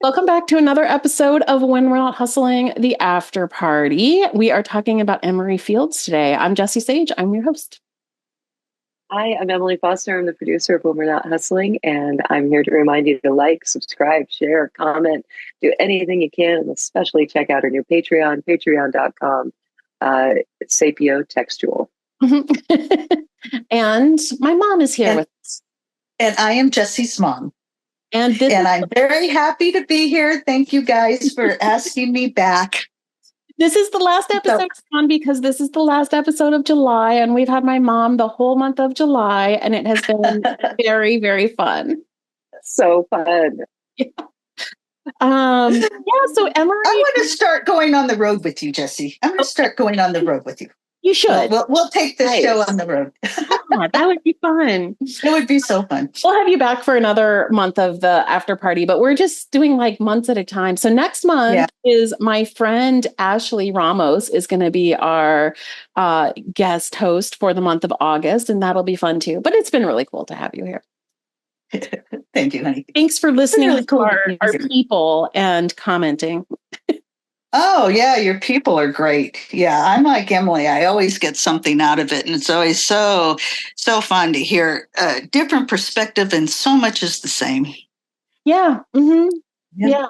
Welcome back to another episode of When We're Not Hustling, the After Party. We are talking about Emery Fields today. I'm Jessie Sage. I'm your host. Hi, I'm Emily Foster. I'm the producer of When We're Not Hustling, and I'm here to remind you to like, subscribe, share, comment, do anything you can, and especially check out our new Patreon, patreon.com, Sapio Textual. And my mom is here with us. And I am Jessie's mom. And I'm very happy to be here. Thank you guys for asking me back. This is the last episode fun because this is the last episode of July, and we've had my mom the whole month of July, and it has been very, very fun. So fun. Yeah. So Emory, I want to start going on the road with you, Jessie. I'm going to start going on the road with you. You should. We'll take this show on the road. Yeah, that would be fun. It would be so fun. We'll have you back for another month of the after party, but we're just doing like months at a time. So next month is my friend Ashley Ramos is going to be our guest host for the month of August, and that'll be fun too. But it's been really cool to have you here. Thank you, honey. Thanks for listening to our people and commenting. Oh, yeah, your people are great. Yeah, I'm like Emily. I always get something out of it. And it's always so fun to hear a different perspective, and so much is the same. Yeah. Mm-hmm. Yeah.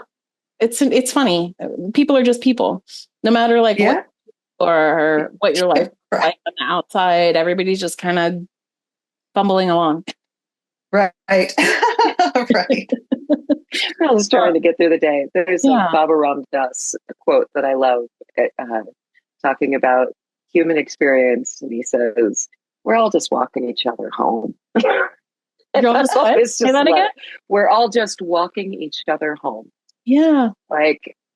It's funny. People are just people. No matter what your life is like on the outside, everybody's just kind of bumbling along. Right. Right. I was trying to get through the day. There's a Baba Ram Dass quote that I love, talking about human experience. And he says, we're all just walking each other home. Say that again? We're all just walking each other home. Yeah.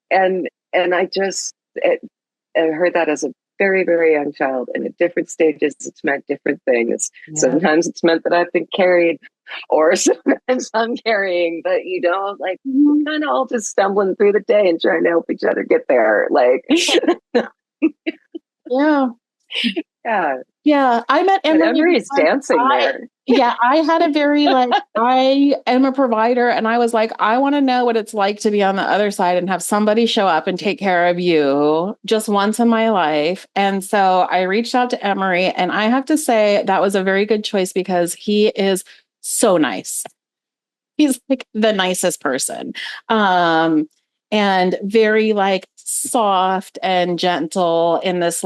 And I heard that as a very, very young child, and at different stages, it's meant different things. Yeah. Sometimes it's meant that I've been carried, or sometimes I'm carrying, but we're kind of all just stumbling through the day and trying to help each other get there. Yeah. I met Emory. Emery's dancing there. Yeah, I had a very I am a provider, and I was like, I want to know what it's like to be on the other side and have somebody show up and take care of you just once in my life. And so I reached out to Emory, and I have to say that was a very good choice because he is so nice. He's like the nicest person. And very soft and gentle in this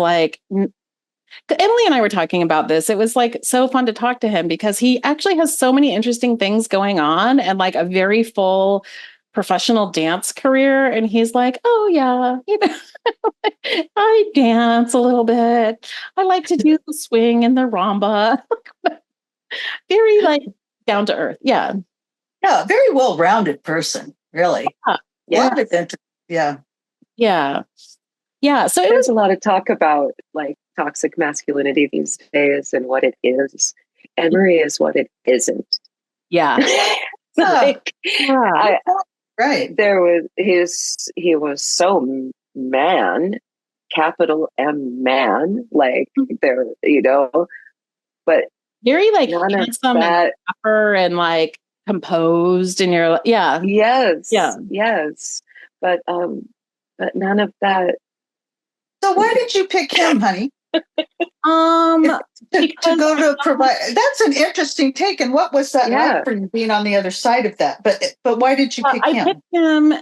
Emily and I were talking about this. It was so fun to talk to him because he actually has so many interesting things going on and a very full professional dance career. And he's like, oh yeah, I dance a little bit. I like to do the swing and the rumba. Very down to earth. Yeah. Yeah. Very well-rounded person, really. Yeah. Yeah. So there's a lot of talk about toxic masculinity these days and what it is. Emory is what it isn't. Yeah. Right. He was so man, capital M man, but very handsome and proper and composed in your Yes. But none of that. So why did you pick him, honey? To go to provide. That's an interesting take. And what was that like for you being on the other side of that? But why did you pick him? I picked him.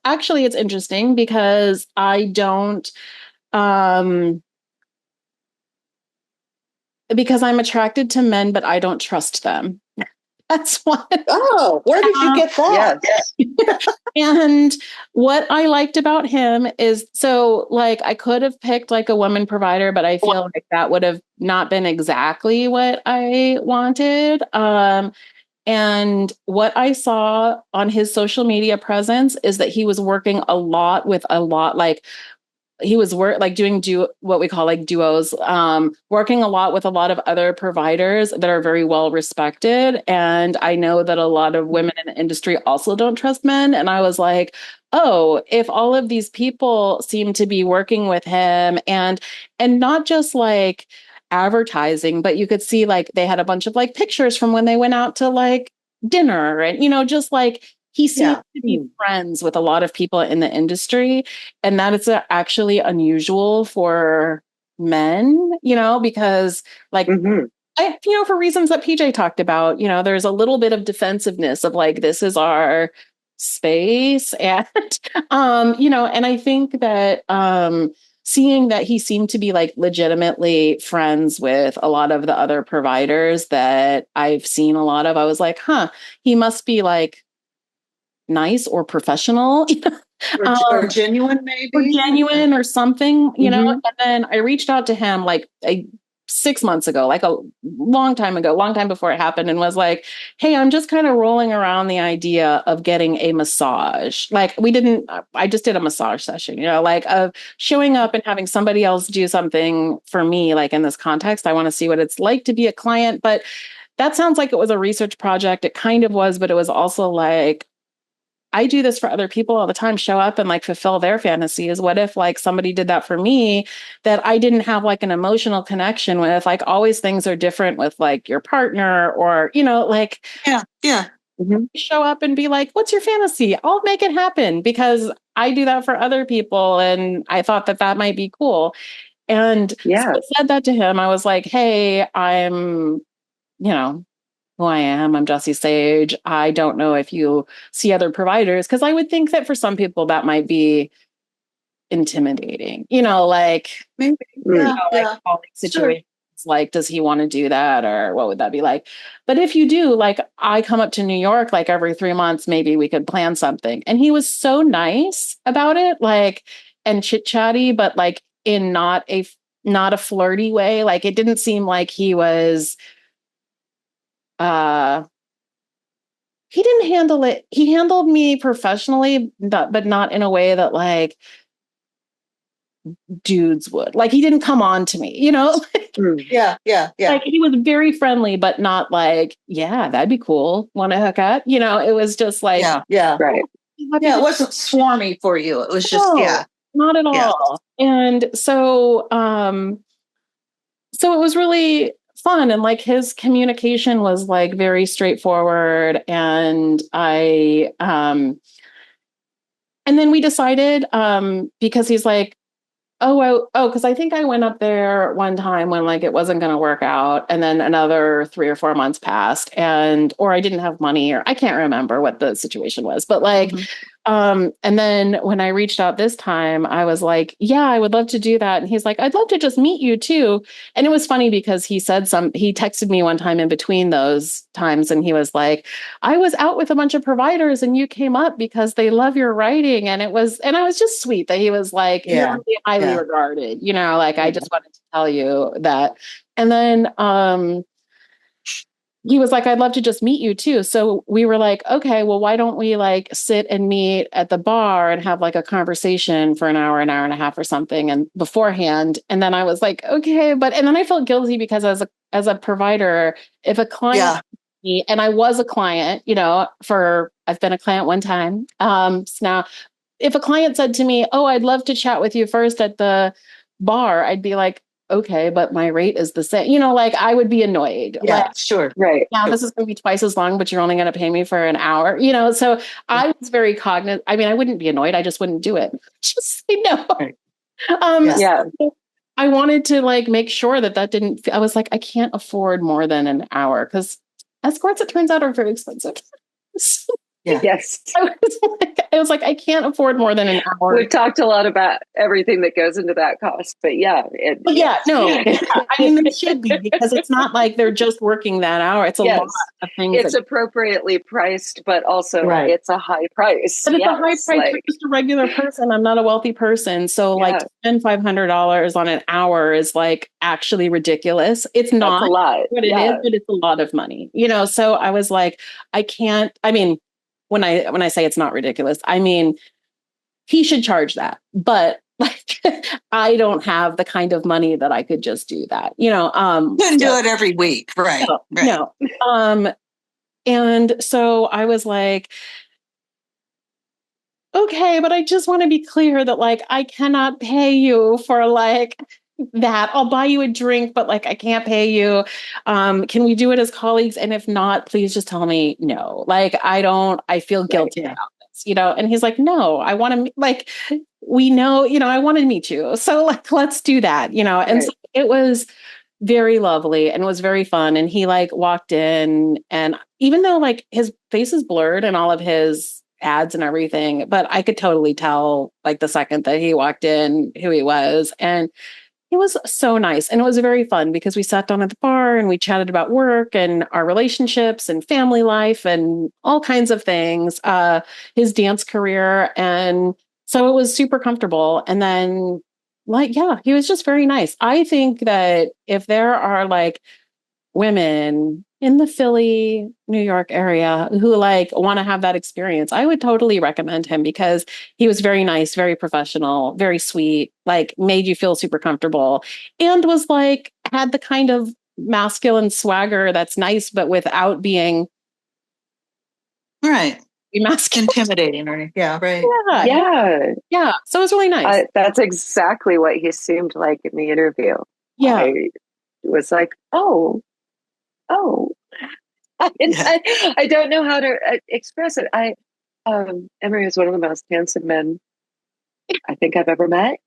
Actually, it's interesting because I don't. Because I'm attracted to men, but I don't trust them. That's why. Oh, where did you get that? Yes. And what I liked about him is, I could have picked a woman provider, but I feel like that would have not been exactly what I wanted. And what I saw on his social media presence is that he was working a lot with he was doing what we call duos, working a lot with a lot of other providers that are very well respected. And I know that a lot of women in the industry also don't trust men. And I was like, oh, if all of these people seem to be working with him and not just advertising, but you could see they had a bunch of pictures from when they went out to dinner and, just he seemed to be friends with a lot of people in the industry. And that is actually unusual for men, because like, for reasons that PJ talked about, there's a little bit of defensiveness of like, this is our space. And, and I think that, seeing that he seemed to be like legitimately friends with a lot of the other providers that I've seen a lot of, I was like, he must be like nice or professional. Or genuine, maybe. Or genuine or something, And then I reached out to him like 6 months ago, like a long time before it happened, and was like, hey, I'm just kind of rolling around the idea of getting a massage. Like I just did a massage session, like of showing up and having somebody else do something for me, like in this context. I want to see what it's like to be a client. But that sounds like it was a research project. It kind of was, but it was also like, I do this for other people all the time, show up and like fulfill their fantasies. What if like somebody did that for me that I didn't have like an emotional connection with? Like always things are different with like your partner or, like, show up and be like, what's your fantasy? I'll make it happen because I do that for other people. And I thought that might be cool. And so I said that to him. I was like, hey, I'm, who I am. I'm Jessie Sage. I don't know if you see other providers, because I would think that for some people that might be intimidating, like maybe like situations, like, does he want to do that? Or what would that be like? But if you do, like, I come up to New York like every 3 months, maybe we could plan something. And he was so nice about it, like, and chit chatty, but like in not a flirty way. Like it didn't seem like he was, he didn't handle it. He handled me professionally, but not in a way that like dudes would. Like he didn't come on to me, Yeah. Like he was very friendly, but not like, yeah, that'd be cool. Want to hook up? It was just like, right. Yeah, it wasn't swarmy for you. It was just, not at all. And so, so it was really fun, and like his communication was like very straightforward, and and then we decided, because he's like, because I think I went up there one time when like it wasn't going to work out, and then another 3 or 4 months passed, or I didn't have money, or I can't remember what the situation was, but like, and then when I reached out this time, I was like, yeah, I would love to do that. And he's like, I'd love to just meet you too. And it was funny because he texted me one time in between those times, and he was like, I was out with a bunch of providers and you came up because they love your writing. And I was just sweet that he was like, you're really highly regarded, like, I just wanted to tell you that. And then, he was like, I'd love to just meet you too. So we were like, okay, well, why don't we like sit and meet at the bar and have like a conversation for an hour and a half or something, and beforehand. And then I was like, okay, and then I felt guilty because as a provider, if a client, and I was a client, I've been a client one time. So now if a client said to me, oh, I'd love to chat with you first at the bar, I'd be like, okay, but my rate is the same. Like I would be annoyed. Yeah, like, sure. Right. Now this is going to be twice as long, but you're only going to pay me for an hour. So I was very cognizant. I mean, I wouldn't be annoyed. I just wouldn't do it. Just say no. Right. So I wanted to like make sure that didn't. I was like, I can't afford more than an hour, because escorts, it turns out, are very expensive. Yeah. Yes. I was like, I can't afford more than an hour. We've talked a lot about everything that goes into that cost, but no. I mean, there should be, because it's not like they're just working that hour. It's a lot of things. It's appropriately priced, but also it's a high price. But it's a high price for just a regular person. I'm not a wealthy person. So like to spend $500 on an hour is like actually ridiculous. It's not a lot. What it is, but it's a lot of money. So I was like, I can't, I mean, when I say it's not ridiculous, I mean, he should charge that, but like, I don't have the kind of money that I could just do that, couldn't do it every week. Right. No. And so I was like, okay, but I just want to be clear that like, I cannot pay you for like that. I'll buy you a drink, but like I can't pay you. Can we do it as colleagues? And if not, please just tell me no. Like I feel guilty Right. about this, you know? And he's like, no, I want to like, we know, you know, I want to meet you. So like, let's do that, you know? And Right. so it was very lovely and was very fun. And he like walked in, and even though like his face is blurred and all of his ads and everything, but I could totally tell like the second that he walked in who he was. And he was so nice. And it was very fun because we sat down at the bar and we chatted about work and our relationships and family life and all kinds of things, his dance career. And so it was super comfortable. And then, like, yeah, he was just very nice. I think that if there are like women in the Philly, New York area who like want to have that experience, I would totally recommend him because he was very nice, very professional, very sweet, like made you feel super comfortable and was like had the kind of masculine swagger that's nice, but without being Right. masculine. Intimidating, right? Yeah, right. Yeah. Yeah. Yeah. So it was really nice. That's exactly what he seemed like in the interview. Yeah. I was like, oh. I don't know how to express it. Emery is one of the most handsome men I think I've ever met.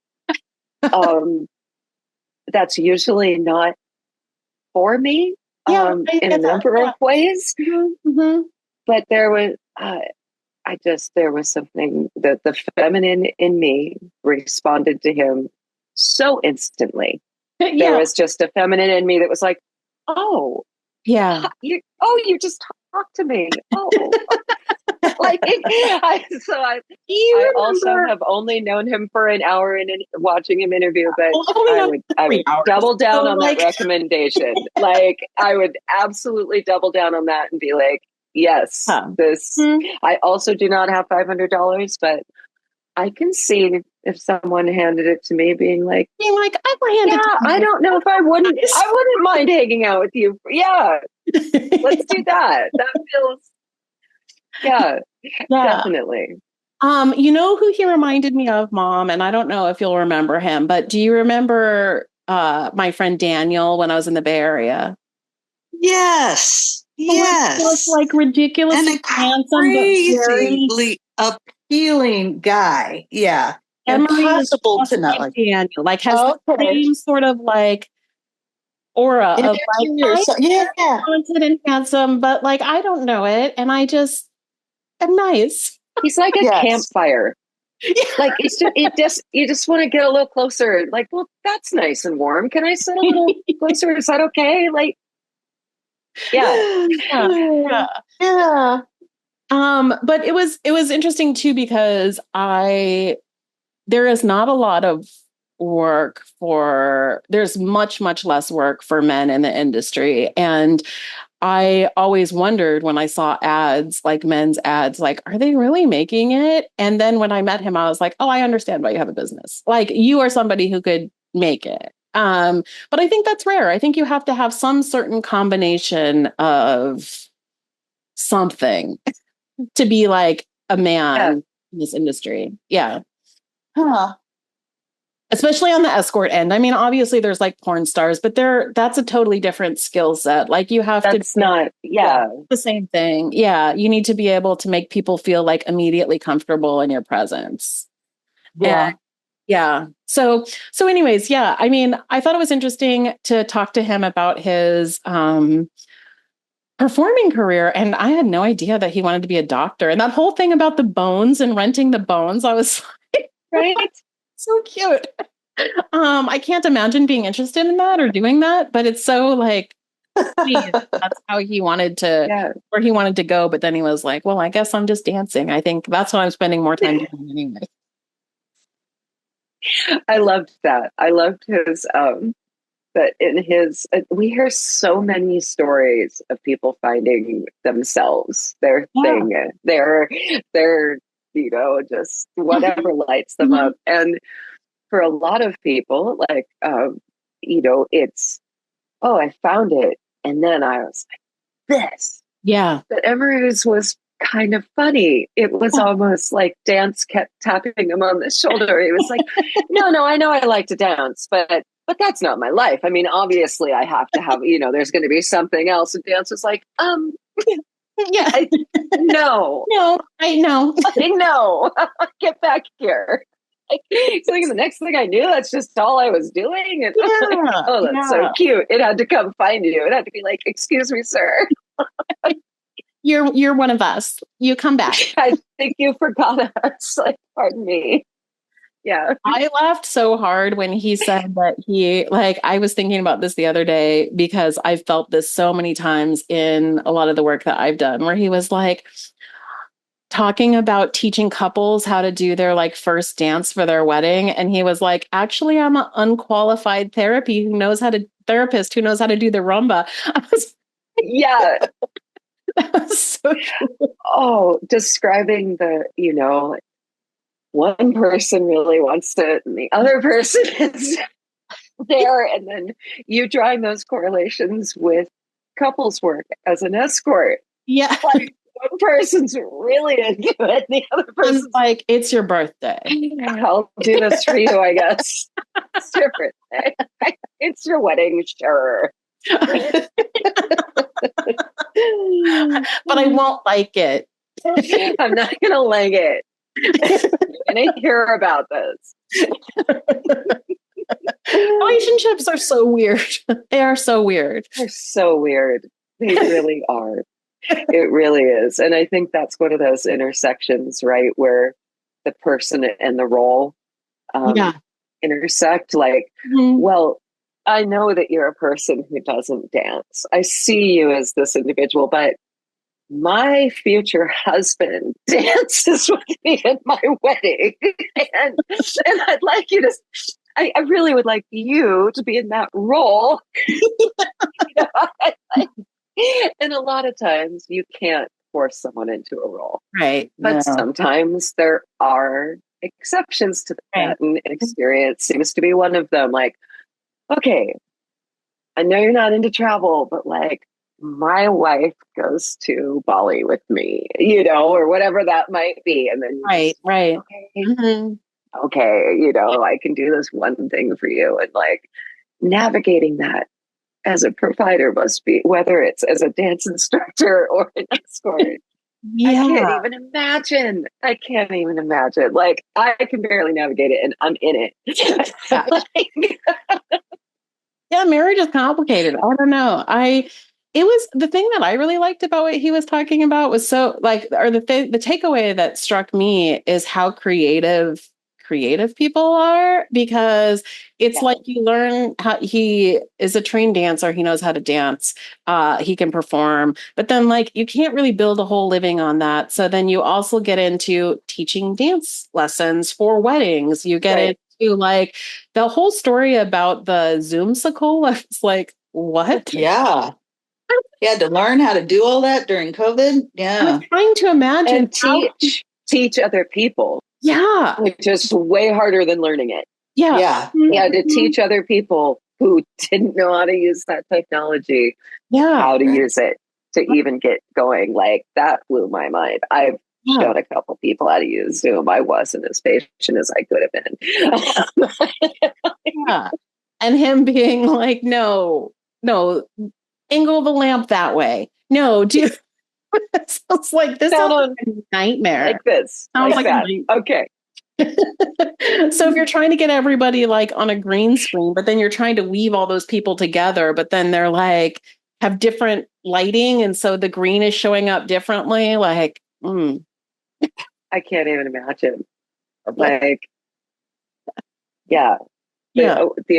That's usually not for me in a number of ways. Mm-hmm. But there was, there was something that the feminine in me responded to him so instantly. Yeah. There was just a feminine in me that was like, oh, yeah. You just talk to me. Oh, like I also have only known him for an hour and watching him interview, but I would double down on that recommendation. Like I would absolutely double down on that and be like, yes, this. I also do not have $500, but I can see if someone handed it to me, being like, I will hand it to you. I don't know if I wouldn't mind hanging out with you. Yeah, let's do that. That feels, yeah, definitely. You know who he reminded me of, Mom? And I don't know if you'll remember him, but do you remember my friend Daniel when I was in the Bay Area? Yes. Yes. He was like ridiculously handsome, crazily appealing guy. Yeah. Impossible to not like Daniel. Like has the same sort of like aura of like talented and handsome, but like I don't know it, and I just am nice. He's like a campfire. Like you just want to get a little closer. Like, well, that's nice and warm. Can I sit a little closer? Is that okay? Like, yeah. But it was interesting too because there is not a lot of work there's much less work for men in the industry, and I always wondered when I saw ads, like men's ads, like, are they really making it? And then when I met him, I was like, oh, I understand why you have a business. Like you are somebody who could make it. But I think that's rare. I think you have to have some certain combination of something to be like a man in this industry. Yeah. Huh. Especially on the escort end. I mean, obviously there's like porn stars, but that's a totally different skill set. Like you have that's not the same thing. Yeah. You need to be able to make people feel like immediately comfortable in your presence. Yeah. And yeah. So anyways, yeah. I mean, I thought it was interesting to talk to him about his performing career. And I had no idea that he wanted to be a doctor. And that whole thing about the bones and renting the bones, I was like, right. So cute. I can't imagine being interested in that or doing that, but it's so like, that's how he wanted to, where he wanted to go. But then he was like, well, I guess I'm just dancing. I think that's what I'm spending more time doing anyway. I loved that. I loved his, but in his, we hear so many stories of people finding themselves, their thing, their, just whatever lights them up. And for a lot of people, like, it's, oh, I found it. And then I was like, this. Yeah. But Emery's was kind of funny. It was almost like dance kept tapping him on the shoulder. He was like, no, I know I like to dance, but but that's not my life. I mean, obviously I have to have, there's going to be something else. And dance was like, Yeah. no. No, I know. I know. Get back here. It's like the next thing I knew, that's just all I was doing. And that's so cute. It had to come find you. It had to be like, excuse me, sir. You're one of us. You come back. I think you forgot us. Like, pardon me. Yeah. I laughed so hard when he said that I was thinking about this the other day because I felt this so many times in a lot of the work that I've done, where he was like talking about teaching couples how to do their first dance for their wedding. And he was like, actually, I'm an unqualified therapist who knows how to do the rumba. Yeah. That was so cool. Oh, describing one person really wants to, and the other person is there. And then you drawing those correlations with couples work as an escort. Yeah. Like, one person's really into it, the other person's like, it's your birthday. I'll do this for you, I guess. It's your birthday. It's your wedding, sure. But I won't like it. I'm not going to like it. You're going to hear about this. Relationships are so weird. They are so weird. They're so weird. They really are. It really is. And I think that's one of those intersections, right, where the person and the role intersect. Like, well, I know that you're a person who doesn't dance. I see you as this individual, but my future husband dances with me at my wedding. And I'd like you to, I really would like you to be in that role. And a lot of times you can't force someone into a role. Right. But sometimes there are exceptions to that. And experience seems to be one of them. Like, okay, I know you're not into travel, but my wife goes to Bali with me, or whatever that might be. And then right. Okay, I can do this one thing for you. And navigating that as a provider must be, whether it's as a dance instructor or an escort. Yeah. I can't even imagine. I can barely navigate it and I'm in it. Yeah, marriage is complicated. I don't know. It was the thing that I really liked about what he was talking about was the takeaway that struck me is how creative people are, because it's like you learn how he is a trained dancer. He knows how to dance. He can perform, but then you can't really build a whole living on that. So then you also get into teaching dance lessons for weddings. You get into the whole story about the Zoomsicle. It's like, what? Yeah. You had to learn how to do all that during COVID. Yeah. I'm trying to imagine and teach other people. Yeah. Which is way harder than learning it. Yeah. Yeah. Yeah. To teach other people who didn't know how to use that technology, how to use it to even get going. That blew my mind. I've shown a couple people how to use Zoom. I wasn't as patient as I could have been. Yeah. And him being like, no, angle the lamp that way. No, do sounds like this sounds like a nightmare. Like this. Sounds like that. Okay. So if you're trying to get everybody on a green screen, but then you're trying to weave all those people together, but then they're have different lighting, and so the green is showing up differently. I can't even imagine. The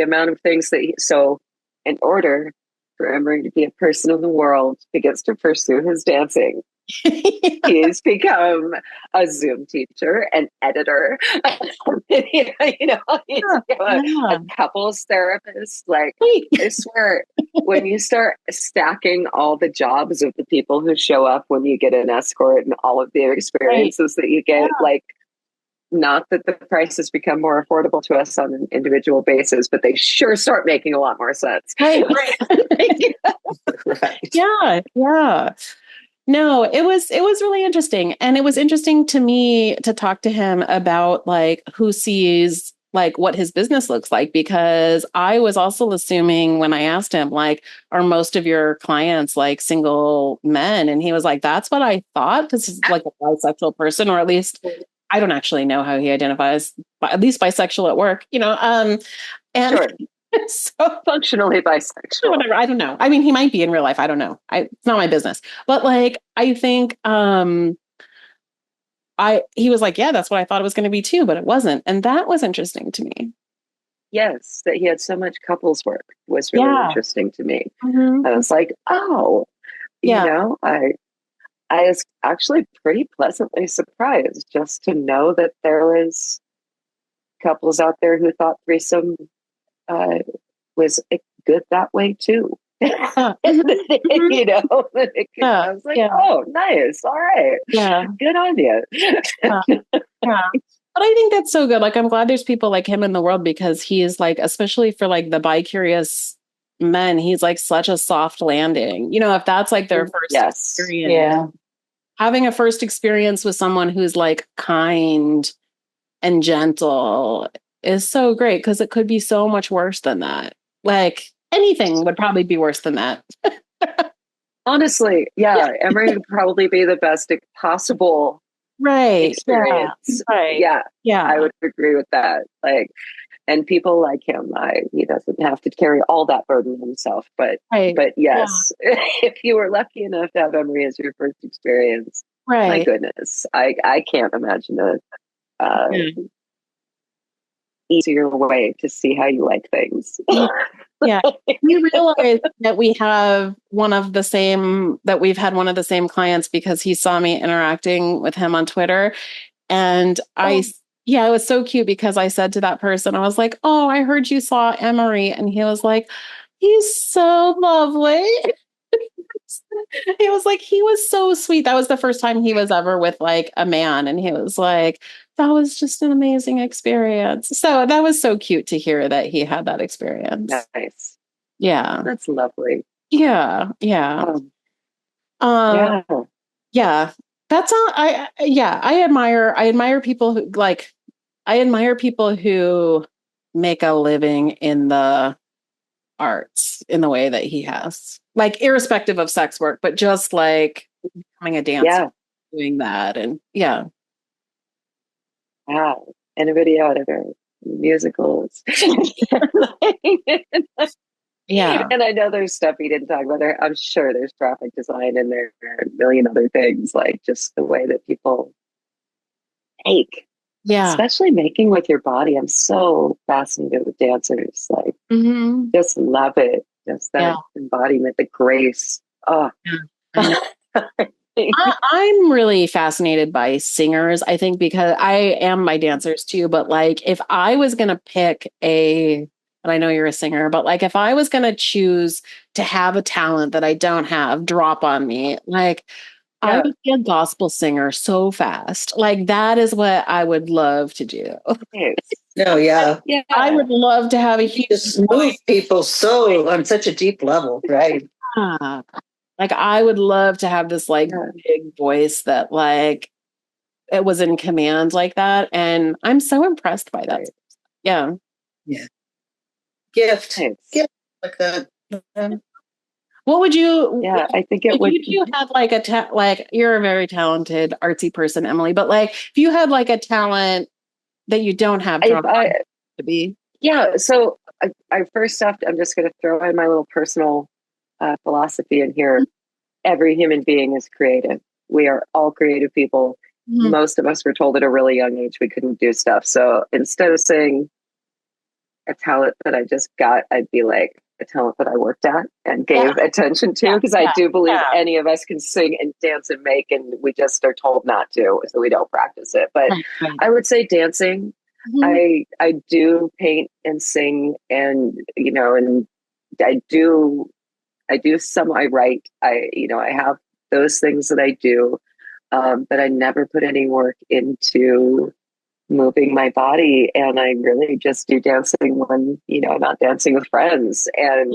amount of things that in order for Emory to be a person in the world, begins to pursue his dancing. He's become a Zoom teacher, an editor, he's a couples therapist. I swear, when you start stacking all the jobs of the people who show up when you get an escort and all of the experiences that you get, not that the prices become more affordable to us on an individual basis, but they sure start making a lot more sense. Right. Yeah. No, it was really interesting. And it was interesting to me to talk to him about who sees like what his business looks like, because I was also assuming when I asked him, like, are most of your clients like single men? And he was like, that's what I thought, because he's like a bisexual person, or at least I don't actually know how he identifies, but at least bisexual at work, and Sure. so Functionally bisexual. whatever. I don't know. I mean, he might be in real life. I don't know. It's not my business. But like, I think he was like, yeah, that's what I thought it was going to be too, but it wasn't. And that was interesting to me. Yes, that he had so much couples work was really interesting to me. Mm-hmm. I was like, oh, I was actually pretty pleasantly surprised just to know that there was couples out there who thought threesome was good that way too. I was like, oh, nice. All right. Yeah. Good on you. Yeah. But I think that's so good. Like, I'm glad there's people like him in the world, because he is like, especially for like the bi-curious men, he's like such a soft landing. If that's like their first experience. Having a first experience with someone who's like kind and gentle is so great, because it could be so much worse than that. Like, anything would probably be worse than that. Honestly, Emory would probably be the best possible experience. Yeah. I would agree with that. Like, and people like him, he doesn't have to carry all that burden himself. But yes, if you were lucky enough to have Emory as your first experience, my goodness, I can't imagine a easier way to see how you like things. Yeah. We realize that we've had one of the same clients, because he saw me interacting with him on Twitter. And it was so cute, because I said to that person, I was like, oh, I heard you saw Emory. And he was like, he's so lovely. He was like, he was so sweet. That was the first time he was ever with like a man. And he was like, that was just an amazing experience. So that was so cute to hear that he had that experience. Nice. Yeah. That's lovely. Yeah. Yeah. Yeah. That's all I admire people who make a living in the arts in the way that he has, like, irrespective of sex work, but just like becoming a dancer, doing that. And and a video editor, musicals. And I know there's stuff he didn't talk about there. I'm sure there's graphic design and there are a million other things, like just the way that people make. Especially making with your body. I'm so fascinated with dancers. Like, just love it. Just that embodiment, the grace. Oh. I'm really fascinated by singers, I think, because I am my dancers too. But like, if I was going to pick and I know you're a singer, but like, if I was going to choose to have a talent that I don't have drop on me, like, I would be a gospel singer so fast. Like, that is what I would love to do. I would love to have a huge move people so on such a deep level, right? Like, I would love to have this like big voice that like it was in command like that. And I'm so impressed by that. Yeah. Gift like that. What would you? I think it would. If you had like like, you're a very talented artsy person, Emily, but like, if you had like a talent that you don't have to be. Yeah. So I first off, I'm just going to throw in my little personal philosophy in here. Every human being is creative. We are all creative people. Most of us were told at a really young age we couldn't do stuff. So instead of saying a talent that I just got, I'd be like, a talent that I worked at and gave attention to, because I do believe any of us can sing and dance and make, and we just are told not to, so we don't practice it. But I would say dancing. I do paint and sing, and and I do some. I write. I have those things that I do, but I never put any work into moving my body, and I really just do dancing when I'm not dancing with friends, and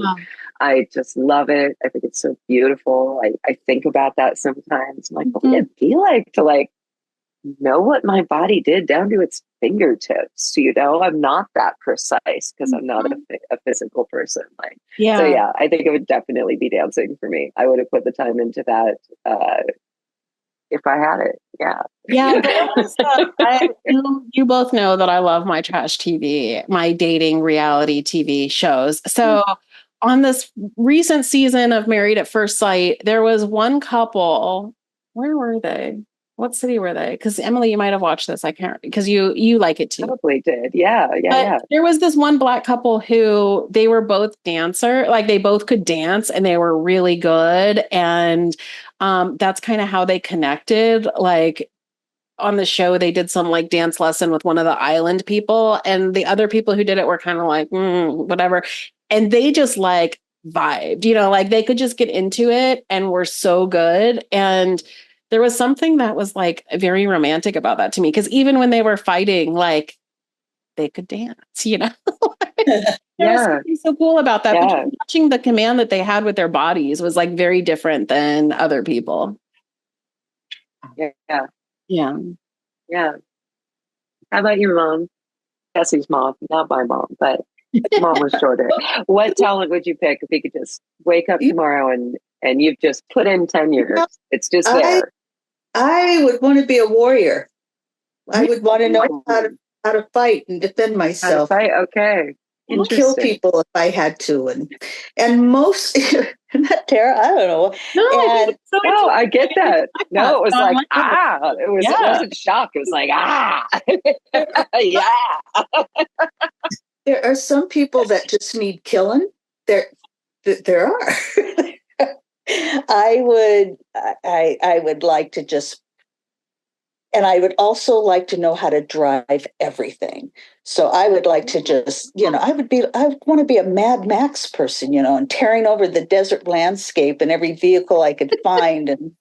I just love it. I think it's so beautiful. I think about that sometimes. I'm like, what would it be like to like know what my body did down to its fingertips. I'm not that precise because I'm not a physical person. So yeah, I think it would definitely be dancing for me. I would have put the time into that if I had it. Yeah. Yeah. You both know that I love my trash TV, my dating reality TV shows. So on this recent season of Married at First Sight, there was one couple. Where were they? What city were they? Because Emily, you might have watched this. I can't, because you like it too. Probably did. Yeah. There was this one Black couple who they were both like they both could dance and they were really good. And that's kind of how they connected. Like on the show, they did some like dance lesson with one of the island people, and the other people who did it were kind of like, whatever. And they just like vibed, like they could just get into it and were so good. And there was something that was like very romantic about that to me, because even when they were fighting, like they could dance, Yeah. There was something so cool about that. Yeah. But watching the command that they had with their bodies was like very different than other people. Yeah. Yeah. Yeah. How about your mom? Jessie's mom, not my mom, but mom was shorter. What talent would you pick if you could just wake up tomorrow and you've just put in 10 years? It's just there. I would want to be a warrior. I would want to know how to fight and defend myself. How to fight? Okay. And kill people if I had to. And most, Tara, I don't know. No, I get that. No, it was like, it wasn't shock. It was like, yeah. There are some people that just need killing. There are. I would like to just, and I would also like to know how to drive everything. So I would like to just, I would want to be a Mad Max person, and tearing over the desert landscape and every vehicle I could find and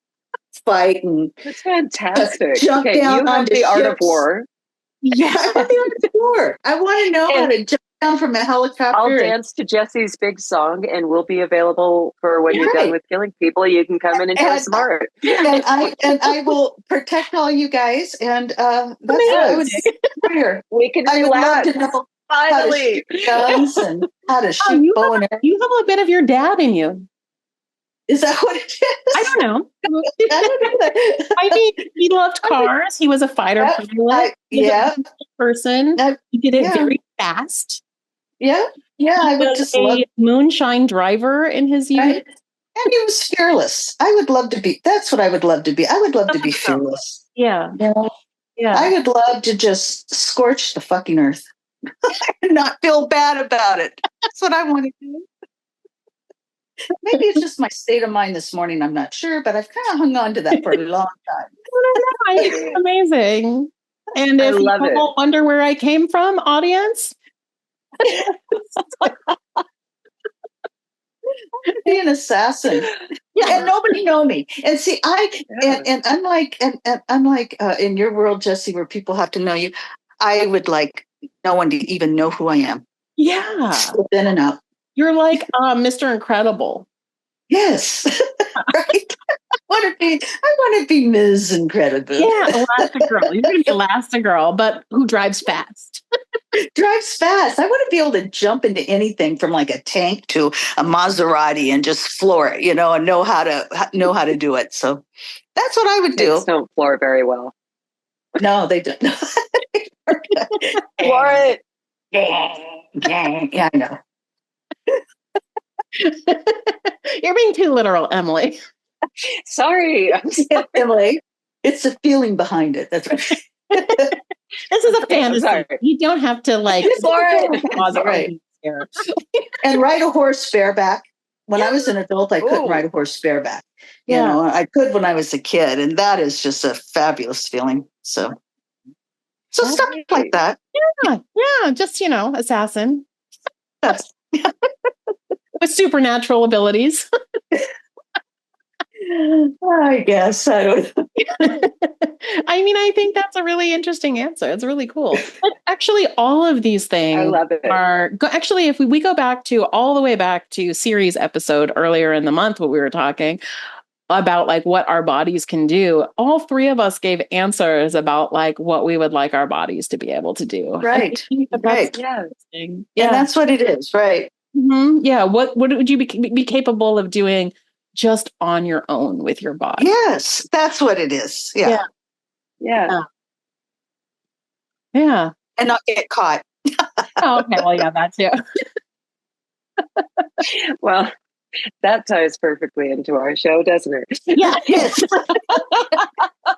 fight and that's fantastic. Jump down you have the art of war. Yeah, I have the art of war. I want to know how to jump down from a helicopter. I'll dance to Jessie's big song, and we'll be available for when you're done with killing people. You can come in and try some art. And I will protect all you guys. And that's what I would do. We can do that. Finally, guns and how to shoot bow and arrow. You have a bit of your dad in you. Is that what it is? I don't know. I mean, he loved cars. He was a fighter pilot. Person. He did it very fast. Yeah. I would just love moonshine driver in his youth. Right. And he was fearless. I would love to be. That's what I would love to be. I would love to be fearless. Yeah. I would love to just scorch the fucking earth and not feel bad about it. That's what I want to do. Maybe it's just my state of mind this morning. I'm not sure, but I've kind of hung on to that for a long time. I think it's amazing. And if people wonder where I came from, audience, be an assassin. And nobody know me. And see, and unlike in your world, Jessie, where people have to know you, I would like no one to even know who I am. Yeah. Slip in and out. You're like Mr. Incredible. Yes. Right. I want to be Ms. Incredible. Yeah, Elastigirl. You're going to be Elastigirl, but who drives fast. Drives fast. I want to be able to jump into anything from like a tank to a Maserati and just floor it, and know how to do it. So that's what I would do. Kids don't floor very well. No, they don't. Floor it. Yeah, I know. You're being too literal, Emily. Sorry. Emily. It's the feeling behind it. That's right. This is a fantasy. You don't have to right. And ride a horse bareback. When I was an adult, I couldn't ride a horse bareback. I could when I was a kid, and that is just a fabulous feeling. So stuff like that. Yeah, just assassin. With supernatural abilities. I guess. I don't know. I mean, I think that's a really interesting answer. It's really cool. But actually, all of these things I love it. Actually, if we go back to all the way back to series episode earlier in the month, what we were talking, about like what our bodies can do, all three of us gave answers about like what we would like our bodies to be able to do. Right. Right. Yeah. And that's what it is. Right. Mm-hmm. Yeah. What would you be capable of doing just on your own with your body? Yes, that's what it is. Yeah. Yeah. Yeah. And not get caught. Oh, okay. Well, yeah, that too. Well, that ties perfectly into our show, doesn't it? Yeah. Yes.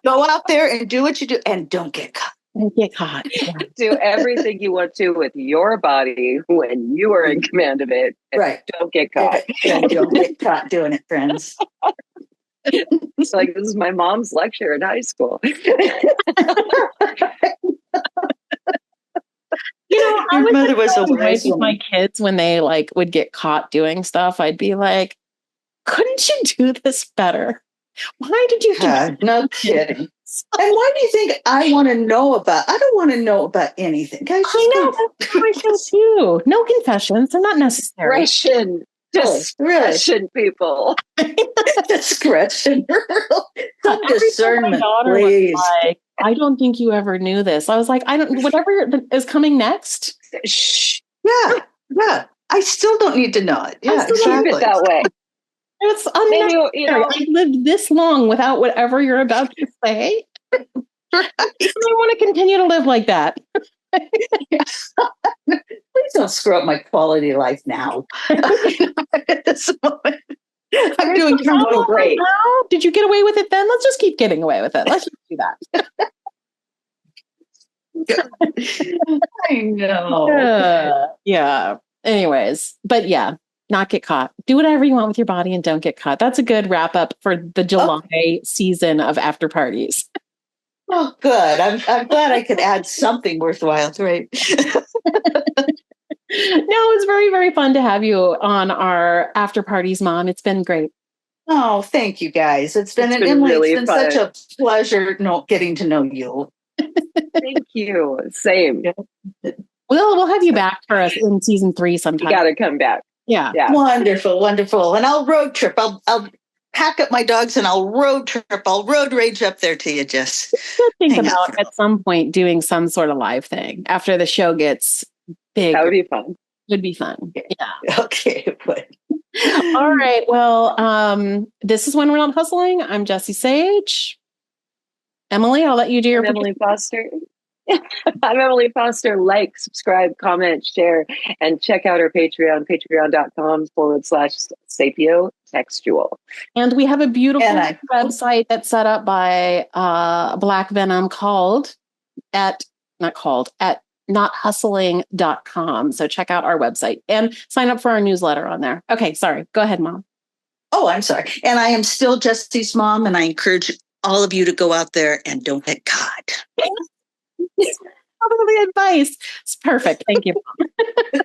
Go out there and do what you do and don't get caught. Don't get caught. Yeah. Do everything you want to with your body when you are in command of it. Right. Don't get caught. And don't get caught doing it, friends. It's like, this is my mom's lecture in high school. Your mother was a wise with my woman. kids when they like would get caught doing stuff. I'd be like, couldn't you do this better? Why did you do No kidding. And why do you think I want to know about? I don't want to know about anything. Guys, I know. That's how I feel too. No confessions. They're not necessary. Discretion, people. Discretion. Some Every time discernment, my daughter please. was like, I don't think you ever knew this. I was like, I don't, whatever is coming next. Shh. Yeah. I still don't need to know it. Yeah, Keep it that way. It's unnecessary. You know, I've lived this long without whatever you're about to say. I want to continue to live like that. Please don't screw up my quality of life now. At this moment, I'm doing great. Now? Did you get away with it then? Let's just keep getting away with it. Let's just do that. I know. Yeah. Anyways, but yeah, not get caught. Do whatever you want with your body and don't get caught. That's a good wrap up for the July season of after parties. Oh, good. I'm glad I could add something worthwhile. Right. No, it was very, very fun to have you on our after parties, Mom. It's been great. Oh, thank you guys. It's been really fun. Such a pleasure getting to know you. Thank you. Same. We'll have you back for us in season 3 sometime. You got to come back. Yeah. Wonderful. And I'll road trip. I'll pack up my dogs and I'll road trip. I'll road rage up there to you, Jess. Think about at some point doing some sort of live thing after the show gets big. That would be fun. Would be fun. Yeah. Okay. It would. All right. Well, this is When We're Not Hustling. I'm Jessie Sage. Emily, I'll let you do your Emily Foster. I'm Emery Foster. Like, subscribe, comment, share, and check out our Patreon, patreon.com/sapiotextual. And we have a beautiful website that's set up by Black Venom at nothustling.com. So check out our website and sign up for our newsletter on there. Okay, sorry. Go ahead, Mom. Oh, I'm sorry. And I am still Jessie's mom, and I encourage all of you to go out there and don't get caught. The advice. It's perfect. Thank you, Mom.